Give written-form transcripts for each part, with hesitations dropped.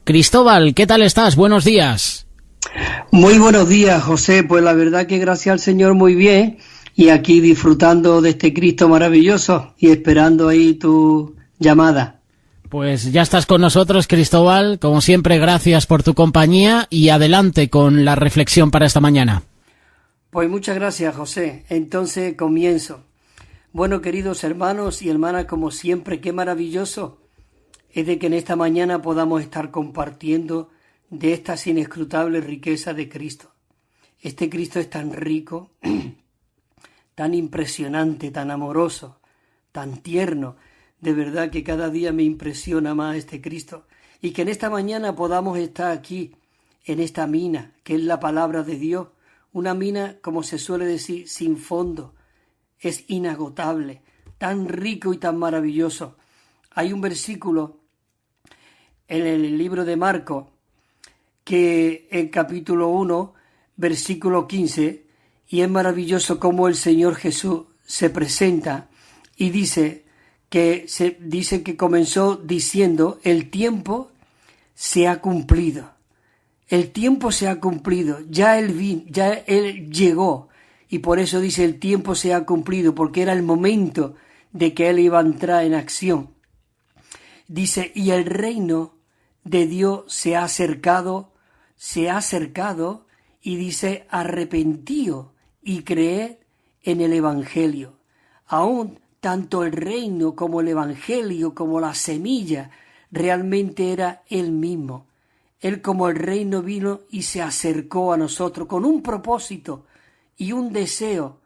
Cristóbal, ¿qué tal estás? Buenos días. Muy buenos días, José. Pues la verdad que gracias al Señor muy bien, y aquí disfrutando de este Cristo maravilloso y esperando ahí tu llamada. Pues ya estás con nosotros, Cristóbal. Como siempre, gracias por tu compañía y adelante con la reflexión para esta mañana. Pues muchas gracias, José. Entonces comienzo. Bueno, queridos hermanos y hermanas, como siempre, qué maravilloso es de que en esta mañana podamos estar compartiendo de estas inescrutables riquezas de Cristo. Este Cristo es tan rico, tan impresionante, tan amoroso, tan tierno. De verdad que cada día me impresiona más este Cristo. Y que en esta mañana podamos estar aquí, en esta mina, que es la palabra de Dios. Una mina, como se suele decir, sin fondo. Es inagotable, tan rico y tan maravilloso. Hay un versículo en el libro de Marcos, que en capítulo 1, versículo 15, y es maravilloso cómo el Señor Jesús se presenta y dice que comenzó diciendo: el tiempo se ha cumplido. El tiempo se ha cumplido, ya él llegó, y por eso dice el tiempo se ha cumplido, porque era el momento de que él iba a entrar en acción. Dice, y el reino de Dios se ha acercado, y dice, arrepentíos y creed en el Evangelio. Aún tanto el reino como el Evangelio, como la semilla, realmente era él mismo. Él como el reino vino y se acercó a nosotros con un propósito y un deseo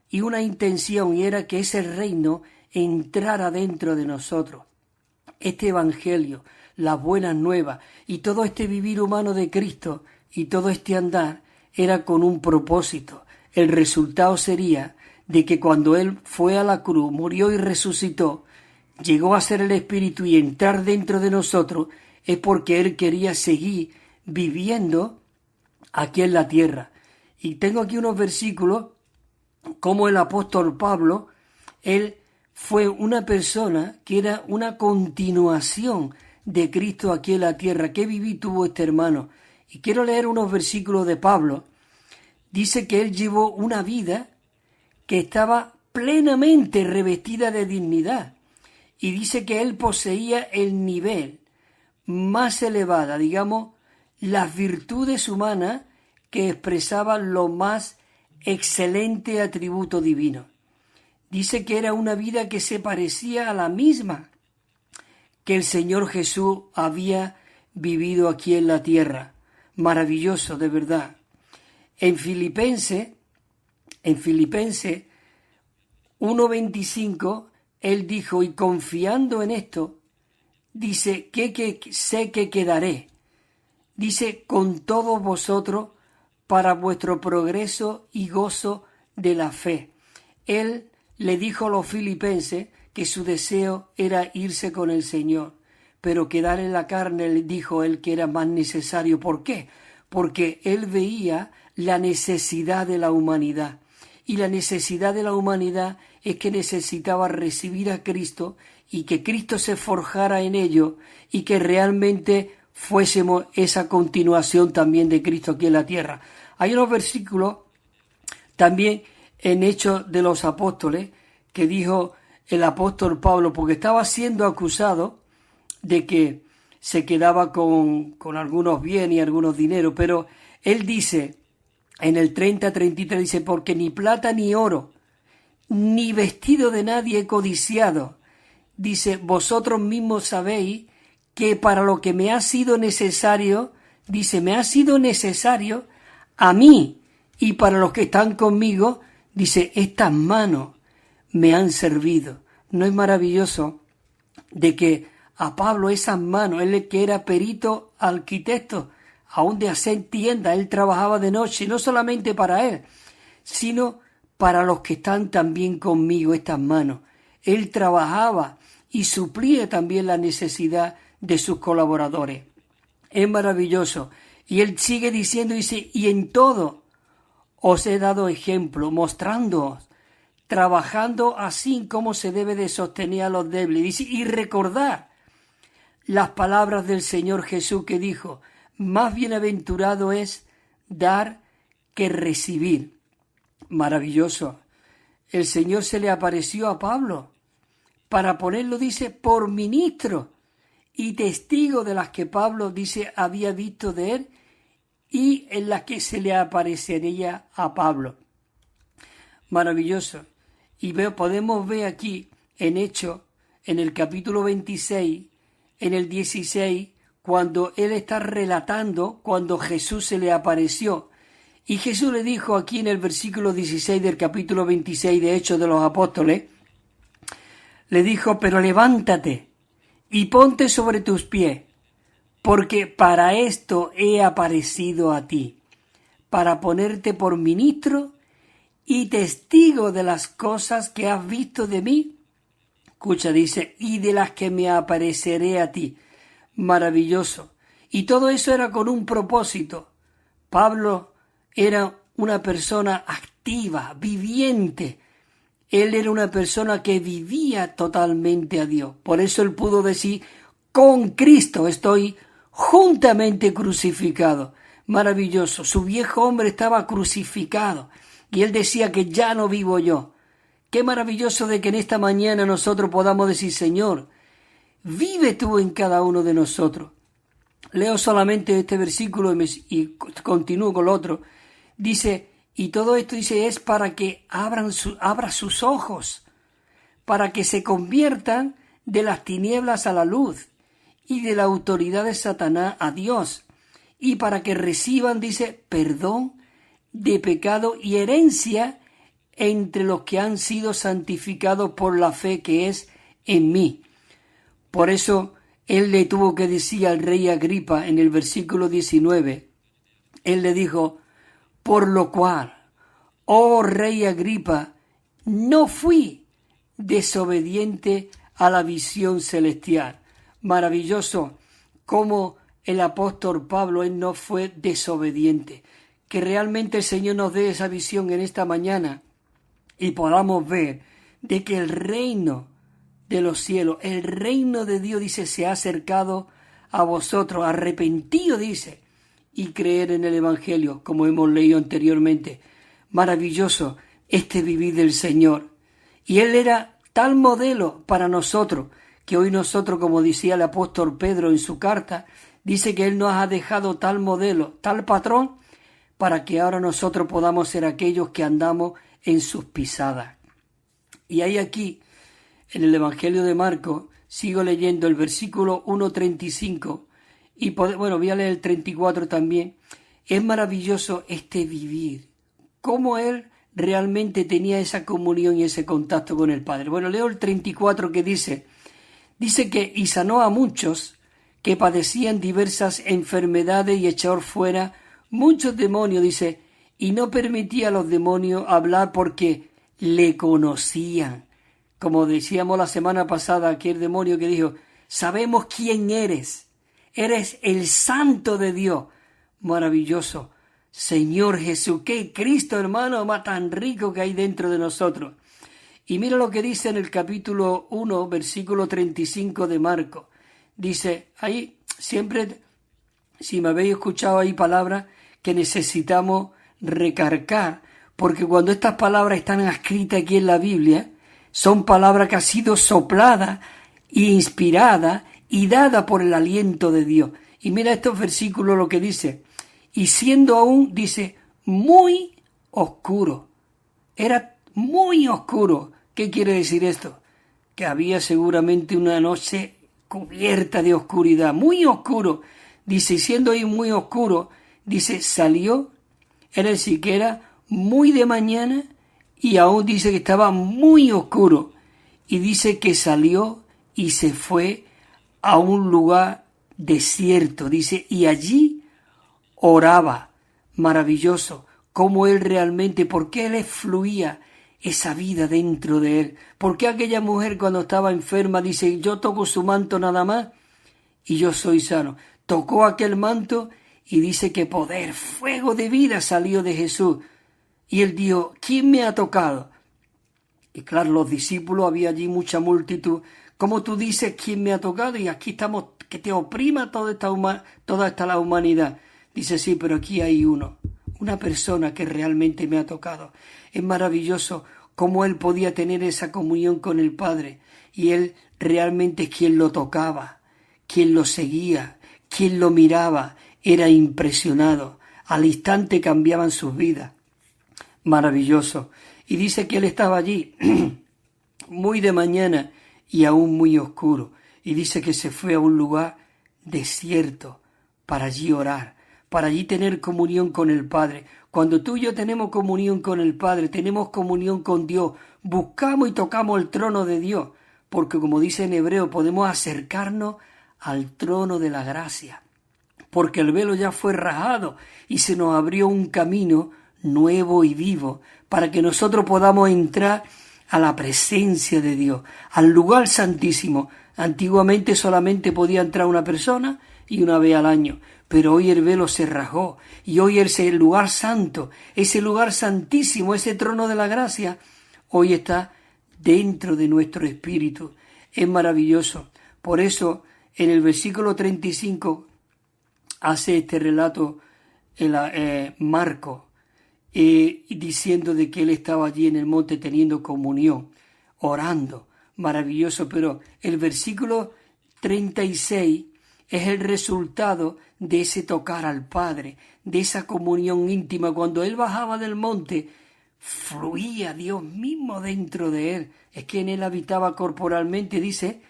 y una intención, y era que ese reino entrara dentro de nosotros. Este Evangelio, las buenas nuevas y todo este vivir humano de Cristo y todo este andar era con un propósito. El resultado sería de que cuando Él fue a la cruz, murió y resucitó, llegó a ser el Espíritu y entrar dentro de nosotros, es porque Él quería seguir viviendo aquí en la tierra. Y tengo aquí unos versículos, como el apóstol Pablo, él fue una persona que era una continuación de Cristo aquí en la tierra. ¿Qué viví tuvo este hermano? Y quiero leer unos versículos de Pablo. Dice que él llevó una vida que estaba plenamente revestida de dignidad. Y dice que él poseía el nivel más elevada, digamos, las virtudes humanas que expresaban lo más excelente atributo divino. Dice que era una vida que se parecía a la misma que el Señor Jesús había vivido aquí en la tierra. Maravilloso, de verdad. En Filipenses 1:25, él dijo, y confiando en esto, dice, que sé que quedaré, dice, con todos vosotros para vuestro progreso y gozo de la fe. Él le dijo a los filipenses que su deseo era irse con el Señor, pero quedar en la carne, le dijo él, que era más necesario. ¿Por qué? Porque él veía la necesidad de la humanidad, y la necesidad de la humanidad es que necesitaba recibir a Cristo y que Cristo se forjara en ello y que realmente fuésemos esa continuación también de Cristo aquí en la tierra. Hay unos versículos también en Hechos de los Apóstoles que dijo el apóstol Pablo, porque estaba siendo acusado de que se quedaba con algunos bienes y algunos dineros, pero él dice en el 30-33, dice, porque ni plata ni oro, ni vestido de nadie he codiciado. Dice, vosotros mismos sabéis que para lo que me ha sido necesario, dice, me ha sido necesario a mí y para los que están conmigo, dice, estas manos me han servido. ¿No es maravilloso de que a Pablo esas manos, él que era perito arquitecto, aún de hacer tiendas, él trabajaba de noche, no solamente para él, sino para los que están también conmigo, estas manos. Él trabajaba y suplía también la necesidad de sus colaboradores. Es maravilloso. Y él sigue diciendo, dice, y en todo os he dado ejemplo, mostrándoos, trabajando así como se debe de sostener a los débiles. Dice, y recordad las palabras del Señor Jesús que dijo, más bienaventurado es dar que recibir. Maravilloso. El Señor se le apareció a Pablo para ponerlo, dice, por ministro y testigo de las que Pablo, dice, había visto de él y en las que se le aparecería a Pablo. Maravilloso. Y podemos ver aquí en Hechos, en el capítulo 26, en el 16, cuando él está relatando cuando Jesús se le apareció. Y Jesús le dijo aquí en el versículo 16 del capítulo 26 de Hechos de los Apóstoles, le dijo, pero levántate y ponte sobre tus pies, porque para esto he aparecido a ti, para ponerte por ministro y testigo de las cosas que has visto de mí. Escucha, dice, y de las que me apareceré a ti. Maravilloso. Y todo eso era con un propósito. Pablo era una persona activa, viviente. Él era una persona que vivía totalmente a Dios. Por eso él pudo decir, con Cristo estoy juntamente crucificado. Maravilloso. Su viejo hombre estaba crucificado y él decía que ya no vivo yo. Qué maravilloso de que en esta mañana nosotros podamos decir, Señor, vive tú en cada uno de nosotros. Leo solamente este versículo y continúo con lo otro. Dice, y todo esto dice es para que abra sus ojos, para que se conviertan de las tinieblas a la luz y de la autoridad de Satanás a Dios, y para que reciban, dice, perdón de pecado y herencia entre los que han sido santificados por la fe que es en mí. Por eso él le tuvo que decir al rey Agripa en el versículo 19, él le dijo, por lo cual, oh rey Agripa, no fui desobediente a la visión celestial. Maravilloso como el apóstol Pablo, él no fue desobediente. Que realmente el Señor nos dé esa visión en esta mañana y podamos ver de que el reino de los cielos, el reino de Dios, dice, se ha acercado a vosotros, arrepentido, dice, y creer en el Evangelio, como hemos leído anteriormente. Maravilloso este vivir del Señor. Y Él era tal modelo para nosotros, que hoy nosotros, como decía el apóstol Pedro en su carta, dice que Él nos ha dejado tal modelo, tal patrón, para que ahora nosotros podamos ser aquellos que andamos en sus pisadas. Y hay aquí, en el Evangelio de Marcos, sigo leyendo el versículo 1:35, y voy a leer el 34 también. Es maravilloso este vivir, cómo él realmente tenía esa comunión y ese contacto con el Padre. Bueno, leo el 34 que dice que y sanó a muchos que padecían diversas enfermedades y echó fuera muchos demonios, dice, y no permitía a los demonios hablar porque le conocían. Como decíamos la semana pasada, aquel demonio que dijo, sabemos quién eres el Santo de Dios. Maravilloso. Señor Jesús, qué Cristo, hermano, más tan rico que hay dentro de nosotros. Y mira lo que dice en el capítulo 1, versículo 35 de Marcos. Dice, ahí siempre, si me habéis escuchado ahí palabras que necesitamos recargar, porque cuando estas palabras están escritas aquí en la Biblia, son palabras que han sido sopladas e inspiradas y dadas por el aliento de Dios. Y mira estos versículos lo que dice, y siendo aún, dice, muy oscuro. Era muy oscuro. ¿Qué quiere decir esto? Que había seguramente una noche cubierta de oscuridad, muy oscuro. Dice, y siendo ahí muy oscuro, dice, salió, era decir, que era muy de mañana y aún dice que estaba muy oscuro. Y dice que salió y se fue a un lugar desierto, dice, y allí oraba. Maravilloso, cómo él realmente, por qué él fluía esa vida dentro de él. ¿Por qué aquella mujer cuando estaba enferma dice, yo toco su manto nada más y yo soy sano? Tocó aquel manto y dice que poder, fuego de vida salió de Jesús. Y él dijo, ¿quién me ha tocado? Y claro, los discípulos, había allí mucha multitud, ¿Cómo tú dices quién me ha tocado? Y aquí estamos, que te oprima toda esta la humanidad. Dice, sí, pero aquí hay una persona que realmente me ha tocado. Es maravilloso cómo él podía tener esa comunión con el Padre. Y él realmente es quien lo tocaba, quien lo seguía, quien lo miraba, era impresionado. Al instante cambiaban sus vidas. Maravilloso. Y dice que él estaba allí muy de mañana y aún muy oscuro. Y dice que se fue a un lugar desierto para allí orar, para allí tener comunión con el Padre. Cuando tú y yo tenemos comunión con el Padre, tenemos comunión con Dios, buscamos y tocamos el trono de Dios, porque como dice en hebreo, podemos acercarnos al trono de la gracia, porque el velo ya fue rasgado y se nos abrió un camino nuevo y vivo para que nosotros podamos entrar a la presencia de Dios, al lugar santísimo. Antiguamente solamente podía entrar una persona y una vez al año, pero hoy el velo se rasgó y hoy el lugar santo, ese lugar santísimo, ese trono de la gracia, hoy está dentro de nuestro espíritu. Es maravilloso. Por eso en el versículo 35 hace este relato Marco, diciendo de que él estaba allí en el monte teniendo comunión, orando, maravilloso. Pero el versículo 36 es el resultado de ese tocar al Padre, de esa comunión íntima. Cuando él bajaba del monte, fluía Dios mismo dentro de él. Es que en él habitaba corporalmente, dice,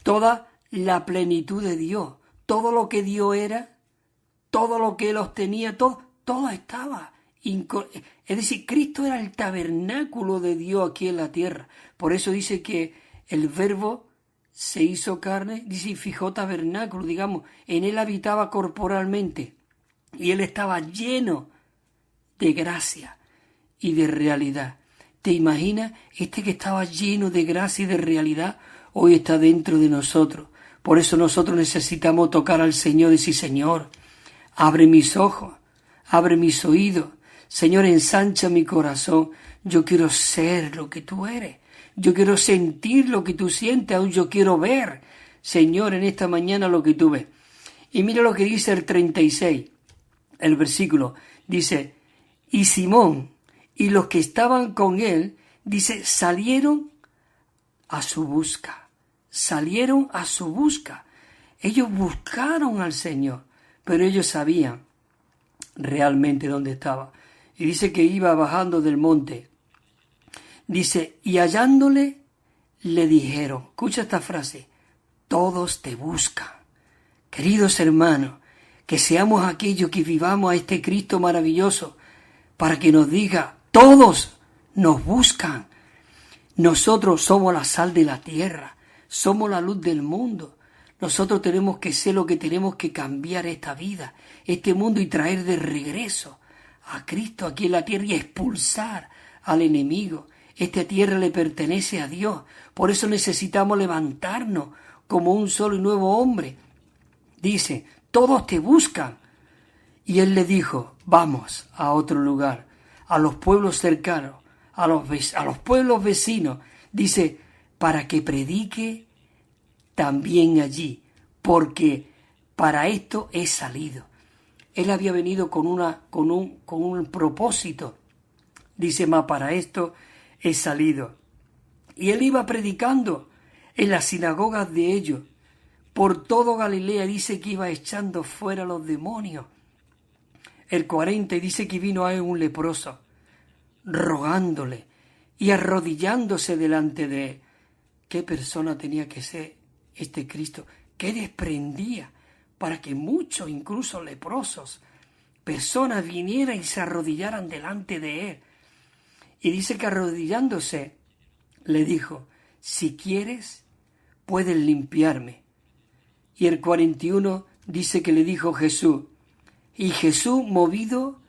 toda la plenitud de Dios. Todo lo que Dios era, todo lo que él obtenía, todo estaba. Es decir, Cristo era el tabernáculo de Dios aquí en la tierra. Por eso dice que el Verbo se hizo carne, dice, y fijó tabernáculo, digamos, en él habitaba corporalmente. Y él estaba lleno de gracia y de realidad. ¿Te imaginas? Este que estaba lleno de gracia y de realidad, hoy está dentro de nosotros. Por eso nosotros necesitamos tocar al Señor y decir, Señor, abre mis ojos, abre mis oídos. Señor, ensancha mi corazón. Yo quiero ser lo que tú eres. Yo quiero sentir lo que tú sientes. Aún yo quiero ver, Señor, en esta mañana lo que tú ves. Y mira lo que dice el 36, el versículo. Dice, y Simón y los que estaban con él, dice, salieron a su busca. Salieron a su busca. Ellos buscaron al Señor, pero ellos sabían realmente dónde estaba. Y dice que iba bajando del monte. Dice, y hallándole, le dijeron, escucha esta frase, todos te buscan. Queridos hermanos, que seamos aquellos que vivamos a este Cristo maravilloso, para que nos diga, todos nos buscan. Nosotros somos la sal de la tierra, somos la luz del mundo. Nosotros tenemos que ser lo que tenemos que cambiar esta vida, este mundo, y traer de regreso a Cristo aquí en la tierra y expulsar al enemigo. Esta tierra le pertenece a Dios. Por eso necesitamos levantarnos como un solo y nuevo hombre. Dice, todos te buscan. Y él le dijo, vamos a otro lugar, a los pueblos cercanos, a los pueblos vecinos. Dice, para que predique también allí, porque para esto he salido. Él había venido con un propósito. Dice, más para esto he salido. Y él iba predicando en las sinagogas de ellos. Por todo Galilea, dice que iba echando fuera los demonios. El 40 dice que vino a él un leproso, rogándole y arrodillándose delante de él. ¿Qué persona tenía que ser este Cristo? ¿Qué desprendía para que muchos, incluso leprosos, personas vinieran y se arrodillaran delante de él? Y dice que arrodillándose le dijo, si quieres, puedes limpiarme. Y el 41 dice que le dijo Jesús, y Jesús movido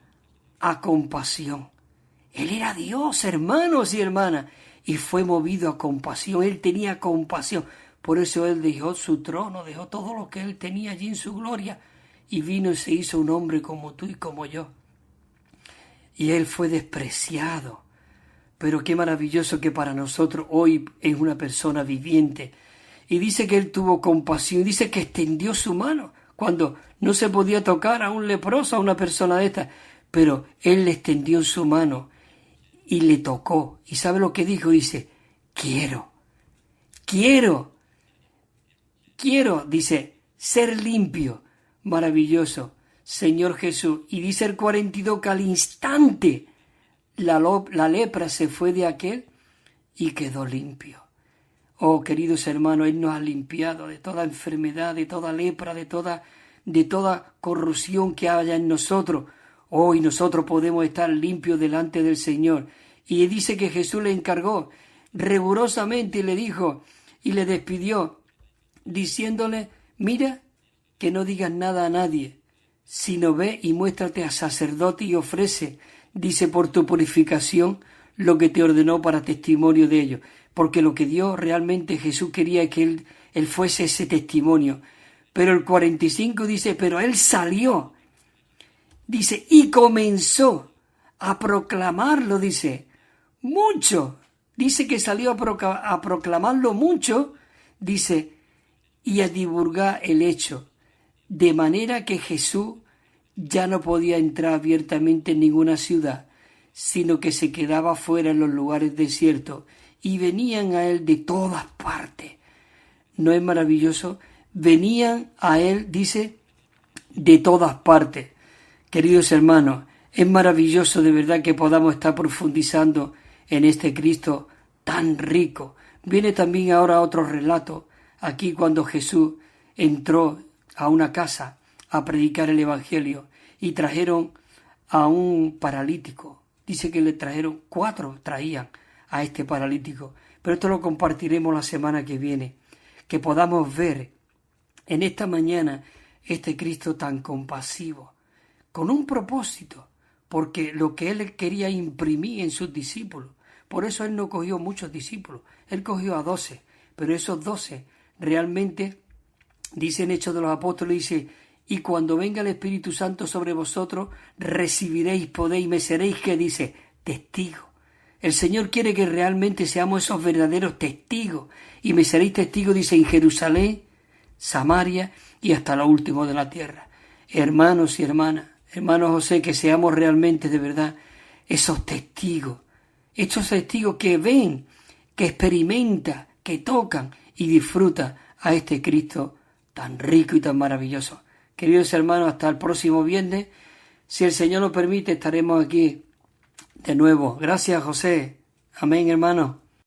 a compasión. Él era Dios, hermanos y hermanas, y fue movido a compasión. Él tenía compasión. Por eso él dejó su trono, dejó todo lo que él tenía allí en su gloria, y vino y se hizo un hombre como tú y como yo. Y él fue despreciado. Pero qué maravilloso que para nosotros hoy es una persona viviente. Y dice que él tuvo compasión, dice que extendió su mano cuando no se podía tocar a un leproso, a una persona de esta, pero él le extendió su mano y le tocó. ¿Y sabe lo que dijo? Dice, quiero, dice, ser limpio. Maravilloso, Señor Jesús. Y dice el 42 que al instante la lepra se fue de aquel y quedó limpio. Oh, queridos hermanos, Él nos ha limpiado de toda enfermedad, de toda lepra, de toda corrupción que haya en nosotros. Hoy nosotros podemos estar limpios delante del Señor. Y dice que Jesús le encargó rigurosamente y le dijo y le despidió, diciéndole, mira, que no digas nada a nadie, sino ve y muéstrate a sacerdote y ofrece, dice, por tu purificación, lo que te ordenó para testimonio de ello. Porque lo que Dios realmente Jesús quería es que él fuese ese testimonio. Pero el 45 dice, pero él salió, dice, y comenzó a proclamarlo, dice, mucho. Dice que salió a proclamarlo mucho, dice, y a divulgar el hecho. De manera que Jesús ya no podía entrar abiertamente en ninguna ciudad, sino que se quedaba fuera en los lugares desiertos, y venían a él de todas partes. ¿No es maravilloso? Venían a él, dice, de todas partes. Queridos hermanos, es maravilloso de verdad que podamos estar profundizando en este Cristo tan rico. Viene también ahora otro relato, aquí cuando Jesús entró a una casa a predicar el Evangelio y trajeron a un paralítico. Dice que le trajeron 4, traían a este paralítico. Pero esto lo compartiremos la semana que viene. Que podamos ver en esta mañana este Cristo tan compasivo, con un propósito, porque lo que él quería imprimir en sus discípulos. Por eso él no cogió muchos discípulos, él cogió a 12, pero esos 12 realmente, dice en Hechos de los Apóstoles, dice, y cuando venga el Espíritu Santo sobre vosotros, recibiréis poder y me seréis, que dice, testigos. El Señor quiere que realmente seamos esos verdaderos testigos, y me seréis testigos, dice, en Jerusalén, Samaria y hasta lo último de la tierra. Hermanos y hermanas, hermano José, que seamos realmente de verdad esos testigos que ven, que experimentan, que tocan y disfrutan a este Cristo tan rico y tan maravilloso. Queridos hermanos, hasta el próximo viernes. Si el Señor lo permite, estaremos aquí de nuevo. Gracias, José. Amén, hermano.